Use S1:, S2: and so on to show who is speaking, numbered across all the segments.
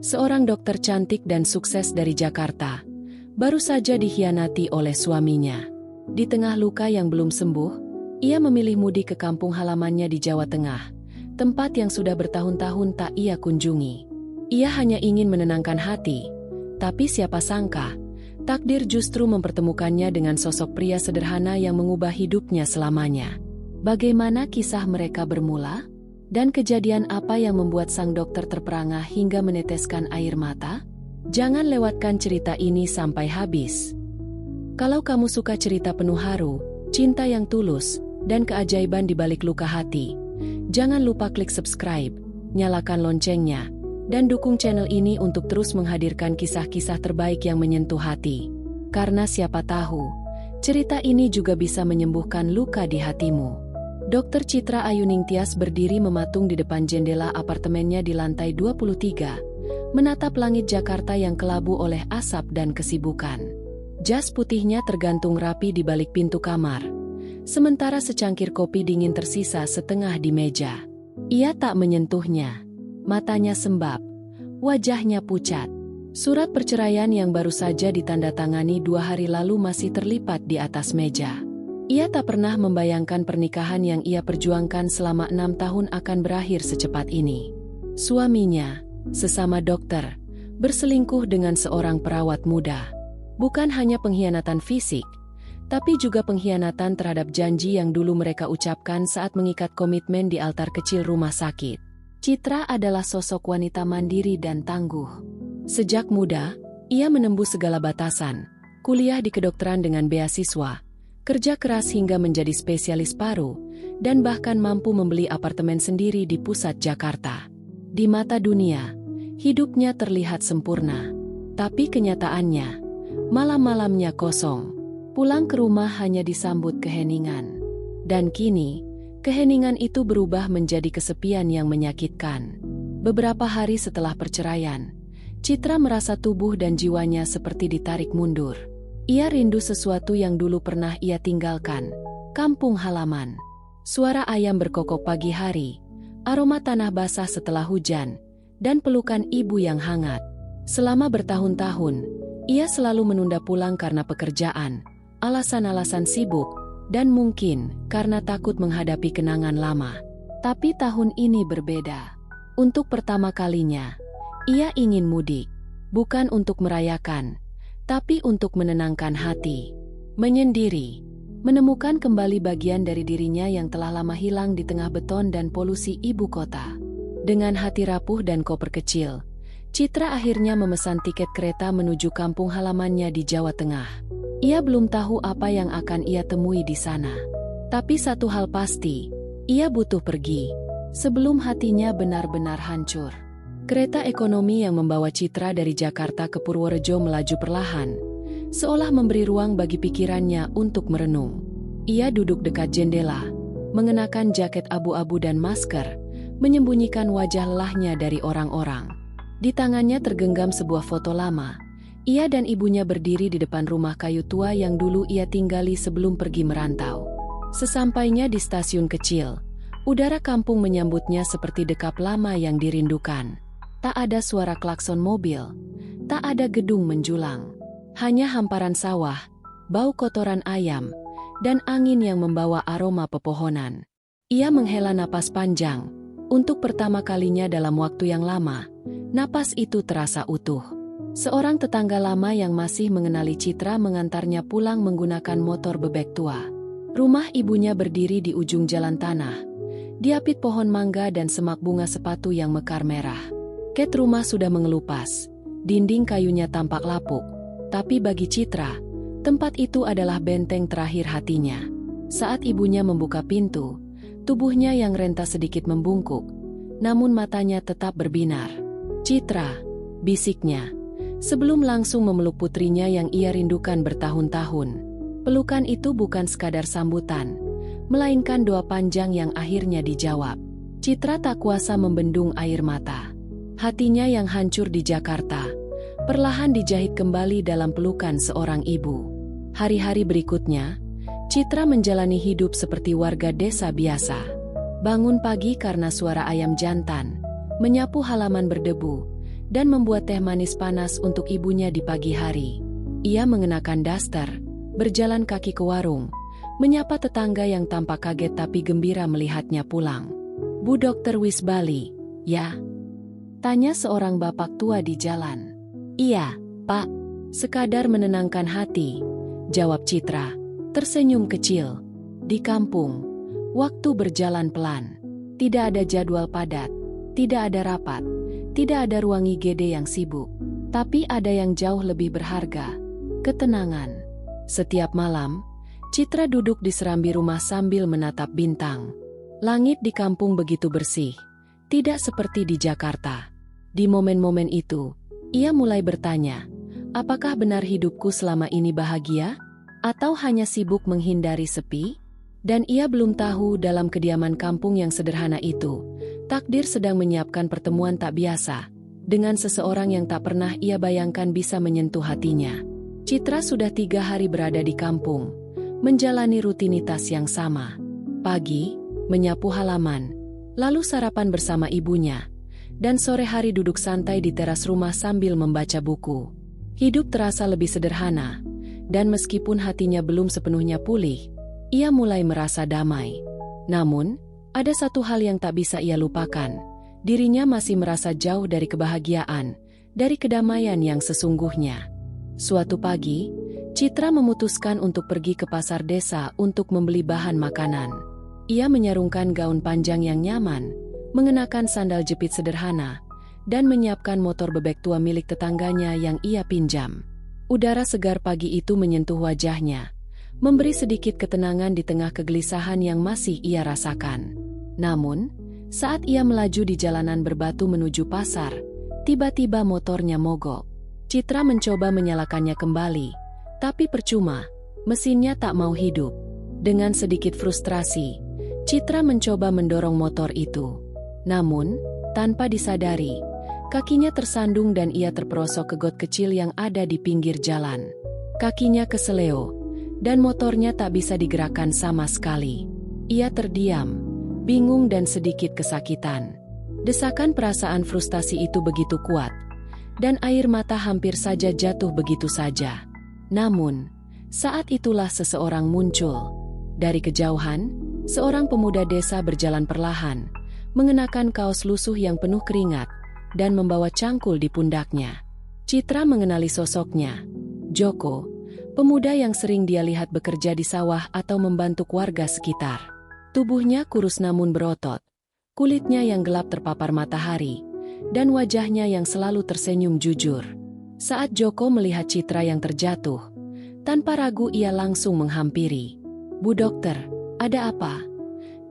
S1: Seorang dokter cantik dan sukses dari Jakarta, baru saja dikhianati oleh suaminya. Di tengah luka yang belum sembuh, ia memilih mudik ke kampung halamannya di Jawa Tengah, tempat yang sudah bertahun-tahun tak ia kunjungi. Ia hanya ingin menenangkan hati, tapi siapa sangka, takdir justru mempertemukannya dengan sosok pria sederhana yang mengubah hidupnya selamanya. Bagaimana kisah mereka bermula? Dan kejadian apa yang membuat sang dokter terperangah hingga meneteskan air mata? Jangan lewatkan cerita ini sampai habis. Kalau kamu suka cerita penuh haru, cinta yang tulus, dan keajaiban di balik luka hati, jangan lupa klik subscribe, nyalakan loncengnya, dan dukung channel ini untuk terus menghadirkan kisah-kisah terbaik yang menyentuh hati. Karena siapa tahu, cerita ini juga bisa menyembuhkan luka di hatimu. Dr. Citra Ayu Ningtyas berdiri mematung di depan jendela apartemennya di lantai 23, menatap langit Jakarta yang kelabu oleh asap dan kesibukan. Jas putihnya tergantung rapi di balik pintu kamar, sementara secangkir kopi dingin tersisa setengah di meja. Ia tak menyentuhnya. Matanya sembab, wajahnya pucat. Surat perceraian yang baru saja ditandatangani 2 hari lalu masih terlipat di atas meja. Ia tak pernah membayangkan pernikahan yang ia perjuangkan selama 6 tahun akan berakhir secepat ini. Suaminya, sesama dokter, berselingkuh dengan seorang perawat muda. Bukan hanya pengkhianatan fisik, tapi juga pengkhianatan terhadap janji yang dulu mereka ucapkan saat mengikat komitmen di altar kecil rumah sakit. Citra adalah sosok wanita mandiri dan tangguh. Sejak muda, ia menembus segala batasan, kuliah di kedokteran dengan beasiswa, kerja keras hingga menjadi spesialis paru, dan bahkan mampu membeli apartemen sendiri di pusat Jakarta. Di mata dunia, hidupnya terlihat sempurna. Tapi kenyataannya, malam-malamnya kosong. Pulang ke rumah hanya disambut keheningan. Dan kini, keheningan itu berubah menjadi kesepian yang menyakitkan. Beberapa hari setelah perceraian, Citra merasa tubuh dan jiwanya seperti ditarik mundur. Ia rindu sesuatu yang dulu pernah ia tinggalkan, kampung halaman. Suara ayam berkokok pagi hari, aroma tanah basah setelah hujan, dan pelukan ibu yang hangat. Selama bertahun-tahun, ia selalu menunda pulang karena pekerjaan, alasan-alasan sibuk, dan mungkin karena takut menghadapi kenangan lama. Tapi tahun ini berbeda. Untuk pertama kalinya, ia ingin mudik, bukan untuk merayakan, tapi untuk menenangkan hati, menyendiri, menemukan kembali bagian dari dirinya yang telah lama hilang di tengah beton dan polusi ibu kota. Dengan hati rapuh dan koper kecil, Citra akhirnya memesan tiket kereta menuju kampung halamannya di Jawa Tengah. Ia belum tahu apa yang akan ia temui di sana. Tapi satu hal pasti, ia butuh pergi, sebelum hatinya benar-benar hancur. Kereta ekonomi yang membawa Citra dari Jakarta ke Purworejo melaju perlahan, seolah memberi ruang bagi pikirannya untuk merenung. Ia duduk dekat jendela, mengenakan jaket abu-abu dan masker, menyembunyikan wajah lelahnya dari orang-orang. Di tangannya tergenggam sebuah foto lama. Ia dan ibunya berdiri di depan rumah kayu tua yang dulu ia tinggali sebelum pergi merantau. Sesampainya di stasiun kecil, udara kampung menyambutnya seperti dekap lama yang dirindukan. Tak ada suara klakson mobil, tak ada gedung menjulang. Hanya hamparan sawah, bau kotoran ayam, dan angin yang membawa aroma pepohonan. Ia menghela napas panjang. Untuk pertama kalinya dalam waktu yang lama, napas itu terasa utuh. Seorang tetangga lama yang masih mengenali Citra mengantarnya pulang menggunakan motor bebek tua. Rumah ibunya berdiri di ujung jalan tanah, diapit pohon mangga dan semak bunga sepatu yang mekar merah. Ket rumah sudah mengelupas, dinding kayunya tampak lapuk. Tapi bagi Citra, tempat itu adalah benteng terakhir hatinya. Saat ibunya membuka pintu, tubuhnya yang renta sedikit membungkuk, namun matanya tetap berbinar. "Citra," bisiknya, sebelum langsung memeluk putrinya yang ia rindukan bertahun-tahun. Pelukan itu bukan sekadar sambutan, melainkan doa panjang yang akhirnya dijawab. Citra tak kuasa membendung air mata. Hatinya yang hancur di Jakarta, perlahan dijahit kembali dalam pelukan seorang ibu. Hari-hari berikutnya, Citra menjalani hidup seperti warga desa biasa. Bangun pagi karena suara ayam jantan, menyapu halaman berdebu, dan membuat teh manis panas untuk ibunya di pagi hari. Ia mengenakan daster, berjalan kaki ke warung, menyapa tetangga yang tampak kaget tapi gembira melihatnya pulang. "Bu Dokter Wisbali, ya?" tanya seorang bapak tua di jalan. "Iya, Pak." Sekadar menenangkan hati, jawab Citra, tersenyum kecil. Di kampung, waktu berjalan pelan. Tidak ada jadwal padat, tidak ada rapat, tidak ada ruang IGD yang sibuk. Tapi ada yang jauh lebih berharga, ketenangan. Setiap malam, Citra duduk di serambi rumah sambil menatap bintang. Langit di kampung begitu bersih, tidak seperti di Jakarta. Di momen-momen itu, ia mulai bertanya, apakah benar hidupku selama ini bahagia? Atau hanya sibuk menghindari sepi? Dan ia belum tahu dalam kediaman kampung yang sederhana itu, takdir sedang menyiapkan pertemuan tak biasa, dengan seseorang yang tak pernah ia bayangkan bisa menyentuh hatinya. Citra sudah 3 hari berada di kampung, menjalani rutinitas yang sama. Pagi, menyapu halaman, lalu sarapan bersama ibunya, dan sore hari duduk santai di teras rumah sambil membaca buku. Hidup terasa lebih sederhana, dan meskipun hatinya belum sepenuhnya pulih, ia mulai merasa damai. Namun, ada satu hal yang tak bisa ia lupakan. Dirinya masih merasa jauh dari kebahagiaan, dari kedamaian yang sesungguhnya. Suatu pagi, Citra memutuskan untuk pergi ke pasar desa untuk membeli bahan makanan. Ia menyarungkan gaun panjang yang nyaman, mengenakan sandal jepit sederhana, dan menyiapkan motor bebek tua milik tetangganya yang ia pinjam. Udara segar pagi itu menyentuh wajahnya, memberi sedikit ketenangan di tengah kegelisahan yang masih ia rasakan. Namun, saat ia melaju di jalanan berbatu menuju pasar, tiba-tiba motornya mogok. Citra mencoba menyalakannya kembali, tapi percuma, mesinnya tak mau hidup. Dengan sedikit frustrasi, Citra mencoba mendorong motor itu. Namun, tanpa disadari, kakinya tersandung dan ia terperosok ke got kecil yang ada di pinggir jalan. Kakinya keseleo, dan motornya tak bisa digerakkan sama sekali. Ia terdiam, bingung dan sedikit kesakitan. Desakan perasaan frustasi itu begitu kuat, dan air mata hampir saja jatuh begitu saja. Namun, saat itulah seseorang muncul. Dari kejauhan, seorang pemuda desa berjalan perlahan, mengenakan kaos lusuh yang penuh keringat, dan membawa cangkul di pundaknya. Citra mengenali sosoknya. Joko, pemuda yang sering dia lihat bekerja di sawah atau membantu warga sekitar. Tubuhnya kurus namun berotot, kulitnya yang gelap terpapar matahari, dan wajahnya yang selalu tersenyum jujur. Saat Joko melihat Citra yang terjatuh, tanpa ragu ia langsung menghampiri. "Bu Dokter, ada apa?"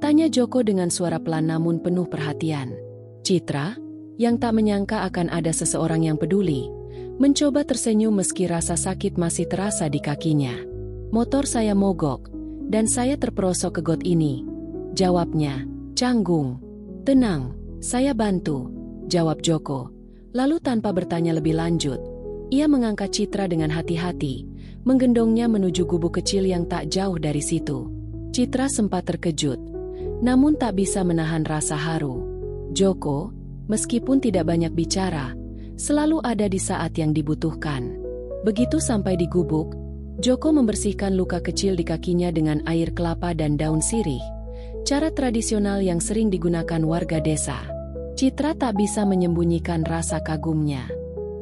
S1: tanya Joko dengan suara pelan namun penuh perhatian. Citra, yang tak menyangka akan ada seseorang yang peduli, mencoba tersenyum meski rasa sakit masih terasa di kakinya. "Motor saya mogok, dan saya terperosok ke got ini," jawabnya, canggung. "Tenang, saya bantu," jawab Joko. Lalu tanpa bertanya lebih lanjut, ia mengangkat Citra dengan hati-hati, menggendongnya menuju gubuk kecil yang tak jauh dari situ. Citra sempat terkejut, namun tak bisa menahan rasa haru. Joko, meskipun tidak banyak bicara, selalu ada di saat yang dibutuhkan. Begitu sampai di gubuk, Joko membersihkan luka kecil di kakinya dengan air kelapa dan daun sirih, cara tradisional yang sering digunakan warga desa. Citra tak bisa menyembunyikan rasa kagumnya.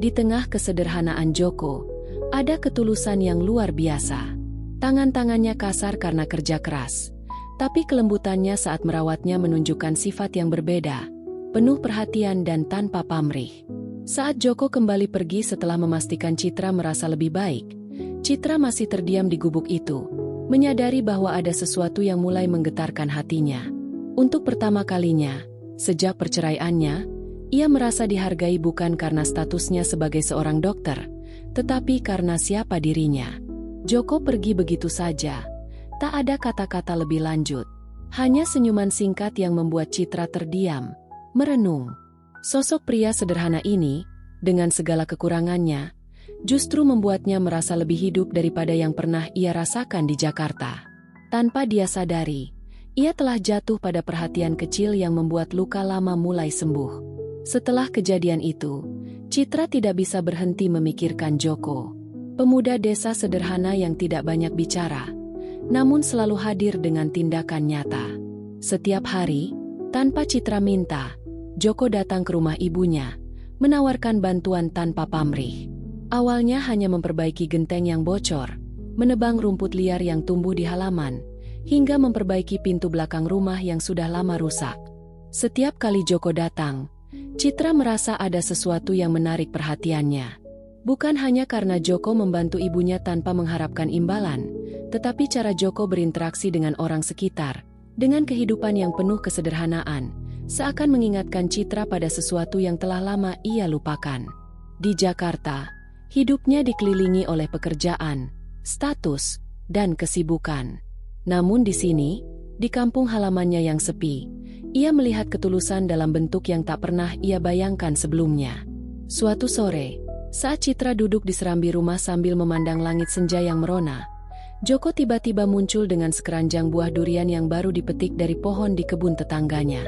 S1: Di tengah kesederhanaan Joko, ada ketulusan yang luar biasa. Tangan-tangannya kasar karena kerja keras, tapi kelembutannya saat merawatnya menunjukkan sifat yang berbeda, penuh perhatian dan tanpa pamrih. Saat Joko kembali pergi setelah memastikan Citra merasa lebih baik, Citra masih terdiam di gubuk itu, menyadari bahwa ada sesuatu yang mulai menggetarkan hatinya. Untuk pertama kalinya, sejak perceraiannya, ia merasa dihargai bukan karena statusnya sebagai seorang dokter, tetapi karena siapa dirinya. Joko pergi begitu saja, tak ada kata-kata lebih lanjut, hanya senyuman singkat yang membuat Citra terdiam, merenung. Sosok pria sederhana ini, dengan segala kekurangannya, justru membuatnya merasa lebih hidup daripada yang pernah ia rasakan di Jakarta. Tanpa dia sadari, ia telah jatuh pada perhatian kecil yang membuat luka lama mulai sembuh. Setelah kejadian itu, Citra tidak bisa berhenti memikirkan Joko. Pemuda desa sederhana yang tidak banyak bicara, namun selalu hadir dengan tindakan nyata. Setiap hari, tanpa Citra minta, Joko datang ke rumah ibunya, menawarkan bantuan tanpa pamrih. Awalnya hanya memperbaiki genteng yang bocor, menebang rumput liar yang tumbuh di halaman, hingga memperbaiki pintu belakang rumah yang sudah lama rusak. Setiap kali Joko datang, Citra merasa ada sesuatu yang menarik perhatiannya. Bukan hanya karena Joko membantu ibunya tanpa mengharapkan imbalan, tetapi cara Joko berinteraksi dengan orang sekitar, dengan kehidupan yang penuh kesederhanaan, seakan mengingatkan Citra pada sesuatu yang telah lama ia lupakan. Di Jakarta, hidupnya dikelilingi oleh pekerjaan, status, dan kesibukan. Namun di sini, di kampung halamannya yang sepi, ia melihat ketulusan dalam bentuk yang tak pernah ia bayangkan sebelumnya. Suatu sore, saat Citra duduk di serambi rumah sambil memandang langit senja yang merona, Joko tiba-tiba muncul dengan sekeranjang buah durian yang baru dipetik dari pohon di kebun tetangganya.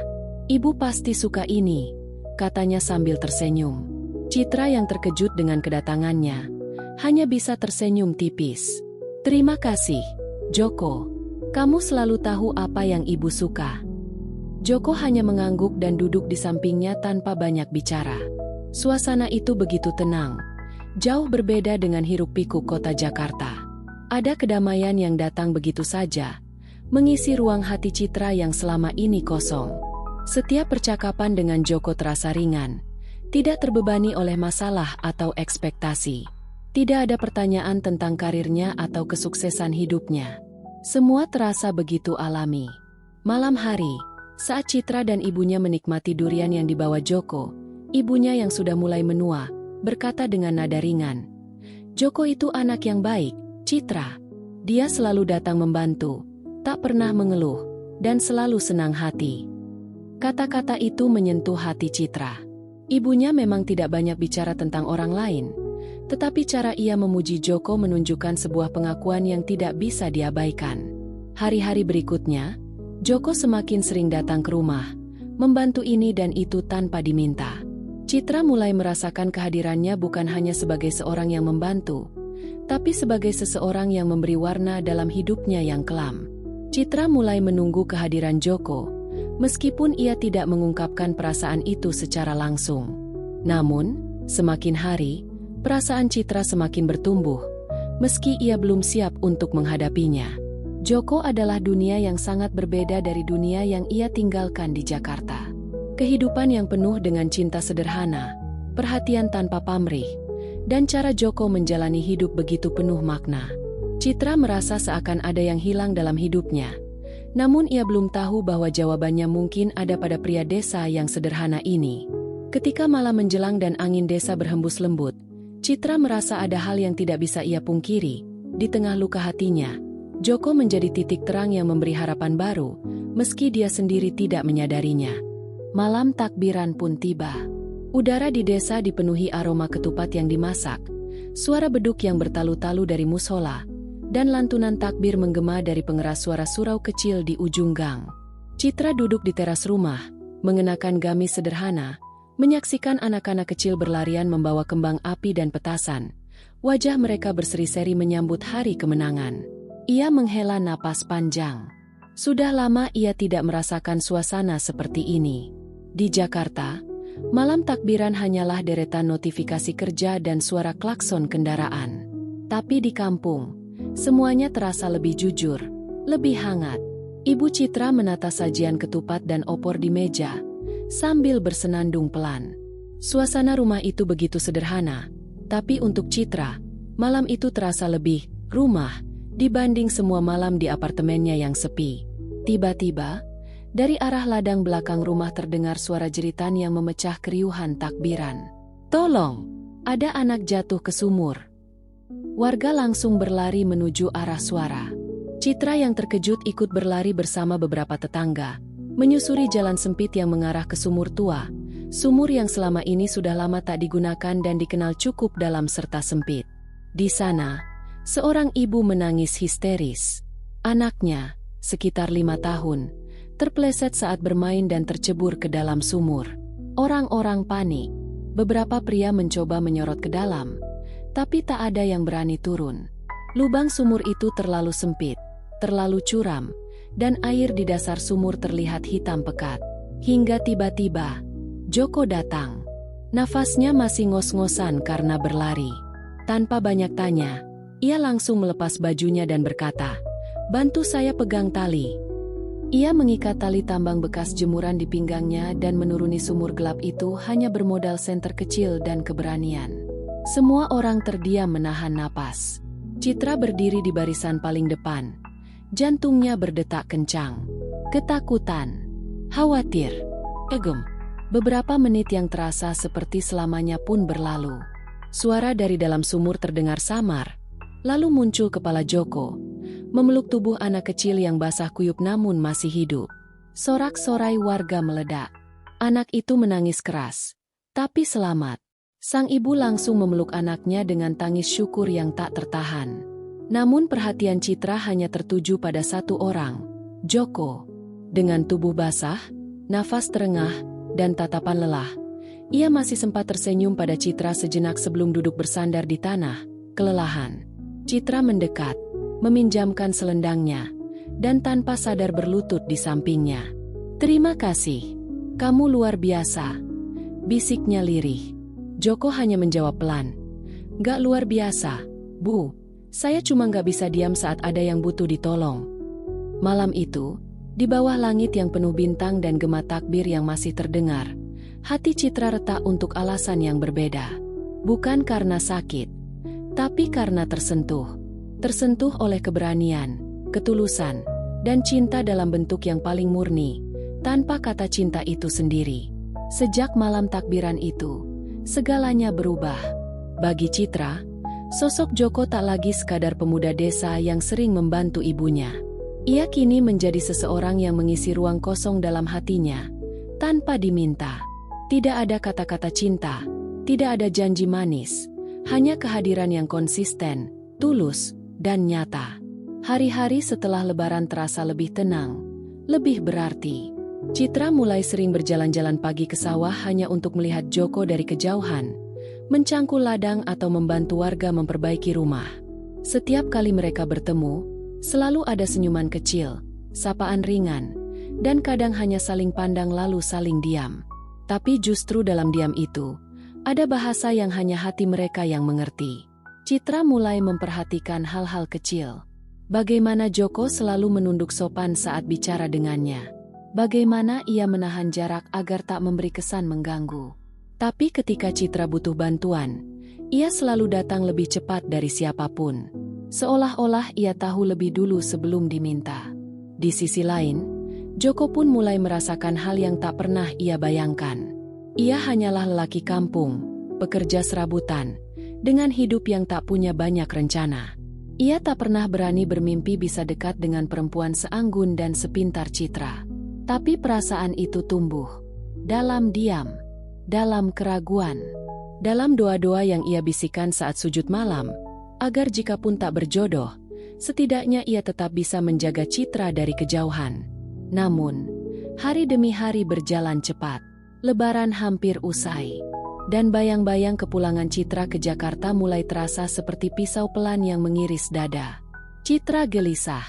S1: "Ibu pasti suka ini," katanya sambil tersenyum. Citra yang terkejut dengan kedatangannya, hanya bisa tersenyum tipis. "Terima kasih, Joko. Kamu selalu tahu apa yang ibu suka." Joko hanya mengangguk dan duduk di sampingnya tanpa banyak bicara. Suasana itu begitu tenang, jauh berbeda dengan hiruk-pikuk kota Jakarta. Ada kedamaian yang datang begitu saja, mengisi ruang hati Citra yang selama ini kosong. Setiap percakapan dengan Joko terasa ringan, tidak terbebani oleh masalah atau ekspektasi. Tidak ada pertanyaan tentang karirnya atau kesuksesan hidupnya. Semua terasa begitu alami. Malam hari, saat Citra dan ibunya menikmati durian yang dibawa Joko, ibunya yang sudah mulai menua, berkata dengan nada ringan, "Joko itu anak yang baik, Citra. Dia selalu datang membantu, tak pernah mengeluh, dan selalu senang hati." Kata-kata itu menyentuh hati Citra. Ibunya memang tidak banyak bicara tentang orang lain, tetapi cara ia memuji Joko menunjukkan sebuah pengakuan yang tidak bisa diabaikan. Hari-hari berikutnya, Joko semakin sering datang ke rumah, membantu ini dan itu tanpa diminta. Citra mulai merasakan kehadirannya bukan hanya sebagai seorang yang membantu, tapi sebagai seseorang yang memberi warna dalam hidupnya yang kelam. Citra mulai menunggu kehadiran Joko, meskipun ia tidak mengungkapkan perasaan itu secara langsung. Namun, semakin hari, perasaan Citra semakin bertumbuh, meski ia belum siap untuk menghadapinya. Joko adalah dunia yang sangat berbeda dari dunia yang ia tinggalkan di Jakarta. Kehidupan yang penuh dengan cinta sederhana, perhatian tanpa pamrih, dan cara Joko menjalani hidup begitu penuh makna. Citra merasa seakan ada yang hilang dalam hidupnya. Namun ia belum tahu bahwa jawabannya mungkin ada pada pria desa yang sederhana ini. Ketika malam menjelang dan angin desa berhembus lembut, Citra merasa ada hal yang tidak bisa ia pungkiri. Di tengah luka hatinya, Joko menjadi titik terang yang memberi harapan baru, meski dia sendiri tidak menyadarinya. Malam takbiran pun tiba. Udara di desa dipenuhi aroma ketupat yang dimasak, suara beduk yang bertalu-talu dari musola, dan lantunan takbir menggema dari pengeras suara surau kecil di ujung gang. Citra duduk di teras rumah, mengenakan gamis sederhana, menyaksikan anak-anak kecil berlarian membawa kembang api dan petasan. Wajah mereka berseri-seri menyambut hari kemenangan. Ia menghela napas panjang. Sudah lama ia tidak merasakan suasana seperti ini. Di Jakarta, malam takbiran hanyalah deretan notifikasi kerja dan suara klakson kendaraan. Tapi di kampung, semuanya terasa lebih jujur, lebih hangat. Ibu Citra menata sajian ketupat dan opor di meja, sambil bersenandung pelan. Suasana rumah itu begitu sederhana, tapi untuk Citra, malam itu terasa lebih rumah dibanding semua malam di apartemennya yang sepi. Tiba-tiba, dari arah ladang belakang rumah terdengar suara jeritan yang memecah keriuhan takbiran. "Tolong, ada anak jatuh ke sumur." Warga langsung berlari menuju arah suara. Citra yang terkejut ikut berlari bersama beberapa tetangga, menyusuri jalan sempit yang mengarah ke sumur tua. Sumur yang selama ini sudah lama tak digunakan dan dikenal cukup dalam serta sempit. Di sana, seorang ibu menangis histeris. Anaknya, sekitar 5 tahun, terpeleset saat bermain dan tercebur ke dalam sumur. Orang-orang panik. Beberapa pria mencoba menyorot ke dalam, tapi tak ada yang berani turun. Lubang sumur itu terlalu sempit, terlalu curam, dan air di dasar sumur terlihat hitam pekat. Hingga tiba-tiba, Joko datang. Nafasnya masih ngos-ngosan karena berlari. Tanpa banyak tanya, ia langsung melepas bajunya dan berkata, "Bantu saya pegang tali." Ia mengikat tali tambang bekas jemuran di pinggangnya dan menuruni sumur gelap itu hanya bermodal senter kecil dan keberanian. Semua orang terdiam menahan napas. Citra berdiri di barisan paling depan. Jantungnya berdetak kencang. Ketakutan, khawatir, kagum. Beberapa menit yang terasa seperti selamanya pun berlalu. Suara dari dalam sumur terdengar samar. Lalu muncul kepala Joko, memeluk tubuh anak kecil yang basah kuyup namun masih hidup. Sorak-sorai warga meledak. Anak itu menangis keras, tapi selamat. Sang ibu langsung memeluk anaknya dengan tangis syukur yang tak tertahan. Namun perhatian Citra hanya tertuju pada satu orang, Joko. Dengan tubuh basah, nafas terengah, dan tatapan lelah, ia masih sempat tersenyum pada Citra sejenak sebelum duduk bersandar di tanah, kelelahan. Citra mendekat, meminjamkan selendangnya, dan tanpa sadar berlutut di sampingnya. "Terima kasih. Kamu luar biasa," bisiknya lirih. Joko hanya menjawab pelan. "Gak luar biasa, Bu. Saya cuma gak bisa diam saat ada yang butuh ditolong." Malam itu, di bawah langit yang penuh bintang dan gema takbir yang masih terdengar, hati Citra retak untuk alasan yang berbeda. Bukan karena sakit, tapi karena tersentuh. Tersentuh oleh keberanian, ketulusan, dan cinta dalam bentuk yang paling murni, tanpa kata cinta itu sendiri. Sejak malam takbiran itu, segalanya berubah. Bagi Citra, sosok Joko tak lagi sekadar pemuda desa yang sering membantu ibunya. Ia kini menjadi seseorang yang mengisi ruang kosong dalam hatinya, tanpa diminta. Tidak ada kata-kata cinta, tidak ada janji manis, hanya kehadiran yang konsisten, tulus, dan nyata. Hari-hari setelah Lebaran terasa lebih tenang, lebih berarti. Citra mulai sering berjalan-jalan pagi ke sawah hanya untuk melihat Joko dari kejauhan, mencangkul ladang atau membantu warga memperbaiki rumah. Setiap kali mereka bertemu, selalu ada senyuman kecil, sapaan ringan, dan kadang hanya saling pandang lalu saling diam. Tapi justru dalam diam itu, ada bahasa yang hanya hati mereka yang mengerti. Citra mulai memperhatikan hal-hal kecil. Bagaimana Joko selalu menunduk sopan saat bicara dengannya. Bagaimana ia menahan jarak agar tak memberi kesan mengganggu. Tapi ketika Citra butuh bantuan, ia selalu datang lebih cepat dari siapapun. Seolah-olah ia tahu lebih dulu sebelum diminta. Di sisi lain, Joko pun mulai merasakan hal yang tak pernah ia bayangkan. Ia hanyalah lelaki kampung, pekerja serabutan, dengan hidup yang tak punya banyak rencana. Ia tak pernah berani bermimpi bisa dekat dengan perempuan seanggun dan sepintar Citra. Tapi perasaan itu tumbuh. Dalam diam, dalam keraguan, dalam doa-doa yang ia bisikan saat sujud malam, agar jikapun tak berjodoh, setidaknya ia tetap bisa menjaga Citra dari kejauhan. Namun, hari demi hari berjalan cepat. Lebaran hampir usai. Dan bayang-bayang kepulangan Citra ke Jakarta mulai terasa seperti pisau pelan yang mengiris dada. Citra gelisah.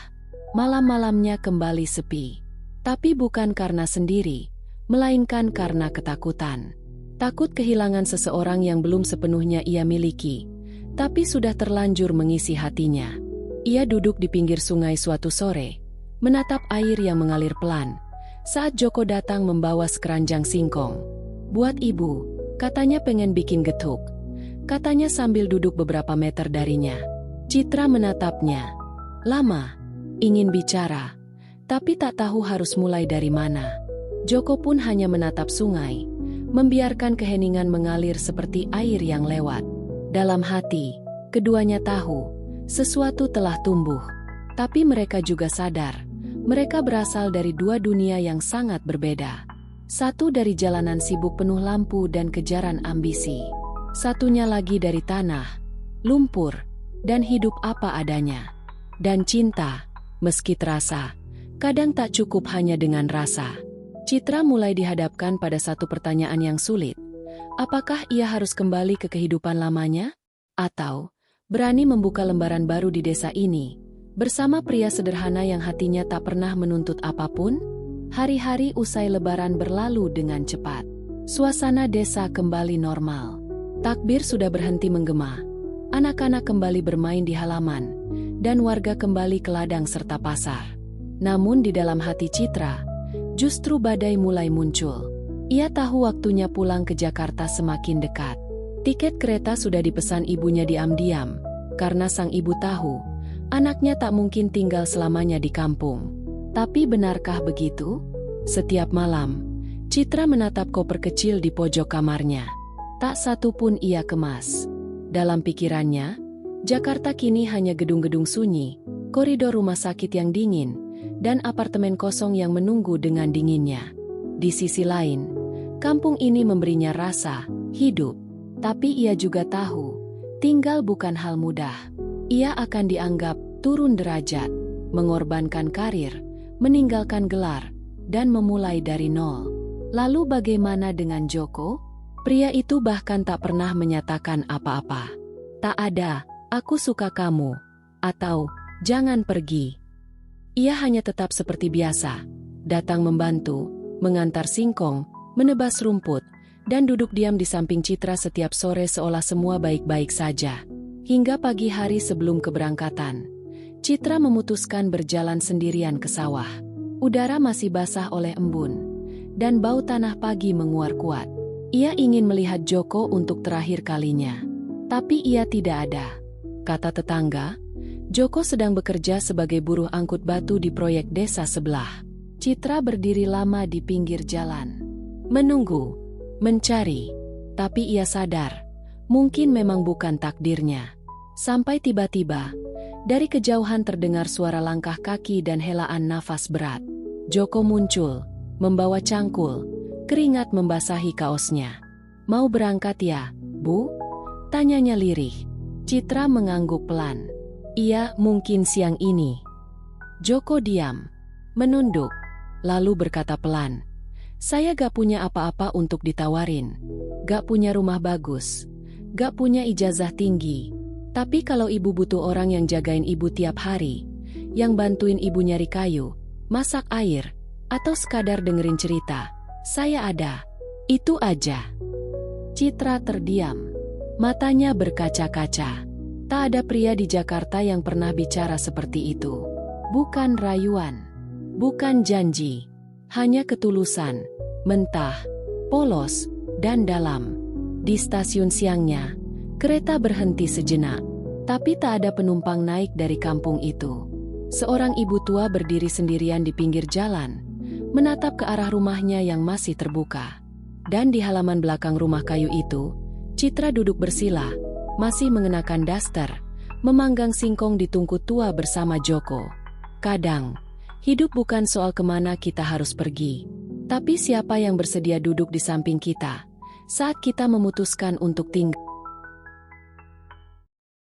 S1: Malam-malamnya kembali sepi. Tapi bukan karena sendiri, melainkan karena ketakutan. Takut kehilangan seseorang yang belum sepenuhnya ia miliki, tapi sudah terlanjur mengisi hatinya. Ia duduk di pinggir sungai suatu sore, menatap air yang mengalir pelan, saat Joko datang membawa sekeranjang singkong. "Buat ibu," katanya, "pengen bikin getuk." Katanya sambil duduk beberapa meter darinya. Citra menatapnya. Lama, ingin bicara, tapi tak tahu harus mulai dari mana. Joko pun hanya menatap sungai, membiarkan keheningan mengalir seperti air yang lewat. Dalam hati, keduanya tahu, sesuatu telah tumbuh. Tapi mereka juga sadar, mereka berasal dari dua dunia yang sangat berbeda. Satu dari jalanan sibuk penuh lampu dan kejaran ambisi. Satunya lagi dari tanah, lumpur, dan hidup apa adanya. Dan cinta, meski terasa, kadang tak cukup hanya dengan rasa. Citra mulai dihadapkan pada satu pertanyaan yang sulit. Apakah ia harus kembali ke kehidupan lamanya? Atau berani membuka lembaran baru di desa ini, bersama pria sederhana yang hatinya tak pernah menuntut apapun? Hari-hari usai lebaran berlalu dengan cepat. Suasana desa kembali normal. Takbir sudah berhenti menggema. Anak-anak kembali bermain di halaman, dan warga kembali ke ladang serta pasar. Namun di dalam hati Citra, justru badai mulai muncul. Ia tahu waktunya pulang ke Jakarta semakin dekat. Tiket kereta sudah dipesan ibunya diam-diam, karena sang ibu tahu, anaknya tak mungkin tinggal selamanya di kampung. Tapi benarkah begitu? Setiap malam, Citra menatap koper kecil di pojok kamarnya. Tak satu pun ia kemas. Dalam pikirannya, Jakarta kini hanya gedung-gedung sunyi, koridor rumah sakit yang dingin, dan apartemen kosong yang menunggu dengan dinginnya. Di sisi lain, kampung ini memberinya rasa hidup. Tapi ia juga tahu, tinggal bukan hal mudah. Ia akan dianggap turun derajat, mengorbankan karir, meninggalkan gelar, dan memulai dari nol. Lalu bagaimana dengan Joko? Pria itu bahkan tak pernah menyatakan apa-apa. Tak ada, "Aku suka kamu," atau "Jangan pergi." Ia hanya tetap seperti biasa, datang membantu, mengantar singkong, menebas rumput, dan duduk diam di samping Citra setiap sore seolah semua baik-baik saja. Hingga pagi hari sebelum keberangkatan, Citra memutuskan berjalan sendirian ke sawah. Udara masih basah oleh embun, dan bau tanah pagi menguar kuat. Ia ingin melihat Joko untuk terakhir kalinya. Tapi ia tidak ada. Kata tetangga, Joko sedang bekerja sebagai buruh angkut batu di proyek desa sebelah. Citra berdiri lama di pinggir jalan. Menunggu, mencari. Tapi ia sadar, mungkin memang bukan takdirnya. Sampai tiba-tiba, dari kejauhan terdengar suara langkah kaki dan helaan nafas berat. Joko muncul, membawa cangkul, keringat membasahi kaosnya. "Mau berangkat ya, Bu?" tanyanya lirih. Citra mengangguk pelan. "Iya, mungkin siang ini." Joko diam, menunduk, lalu berkata pelan, "Saya gak punya apa-apa untuk ditawarin. Gak punya rumah bagus, gak punya ijazah tinggi. Tapi kalau ibu butuh orang yang jagain ibu tiap hari, yang bantuin ibu nyari kayu, masak air, atau sekadar dengerin cerita, saya ada. Itu aja." Citra terdiam. Matanya berkaca-kaca. Tak ada pria di Jakarta yang pernah bicara seperti itu. Bukan rayuan, bukan janji, hanya ketulusan, mentah, polos, dan dalam. Di stasiun siangnya, kereta berhenti sejenak, tapi tak ada penumpang naik dari kampung itu. Seorang ibu tua berdiri sendirian di pinggir jalan, menatap ke arah rumahnya yang masih terbuka. Dan di halaman belakang rumah kayu itu, Citra duduk bersila, masih mengenakan daster, memanggang singkong di tungku tua bersama Joko. Kadang, hidup bukan soal kemana kita harus pergi, tapi siapa yang bersedia duduk di samping kita saat kita memutuskan untuk tinggal.